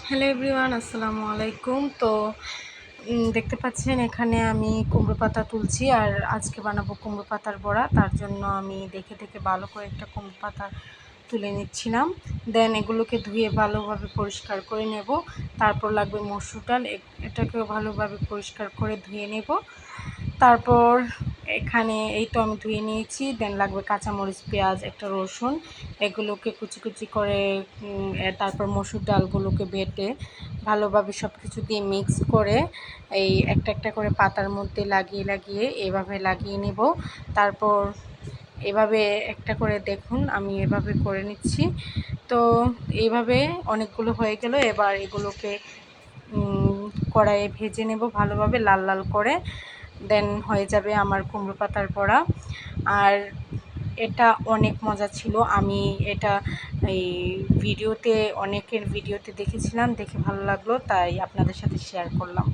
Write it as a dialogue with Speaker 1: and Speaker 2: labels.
Speaker 1: Hello everyone, আসসালামু আলাইকুম। তো দেখতে পাচ্ছেন এখানে আমি কুমড়ো পাতা তুলছি আর আজকে বানাবো কুমড়ো পাতার বড়া। তার জন্য আমি দেখে দেখে ভালো করে একটা কুমড়ো পাতা তুলে নিচ্ছিলাম। দেন এগুলোকে ধুয়ে ভালোভাবে পরিষ্কার করে নেব। তারপর লাগবে মসুর ডাল, এটাকেও ভালোভাবে পরিষ্কার করে ধুয়ে নেব। তারপর এখানে এই তো আমি ধুয়ে নিয়েছি। দেন লাগবে কাঁচামরিচ, পেঁয়াজ, একটা রসুন, এগুলোকে কুচি কুচি করে তারপর মসুর ডালগুলোকে বেটে ভালোভাবে সব কিছু দিয়ে মিক্স করে এই একটা একটা করে পাতার মধ্যে লাগিয়ে লাগিয়ে এভাবে লাগিয়ে নেব। তারপর এভাবে একটা করে দেখুন আমি এভাবে করে নিচ্ছি। তো এইভাবে অনেকগুলো হয়ে গেল। এবার এগুলোকে কড়াইয়ে ভেজে নেব ভালোভাবে লাল লাল করে। দেন হয়ে যাবে আমার কুমড়ো পাতার বড়া। আর এটা অনেক মজা ছিল। আমি এটা এই অনেকের ভিডিওতে দেখেছিলাম, দেখে ভালো লাগলো, তাই আপনাদের সাথে শেয়ার করলাম।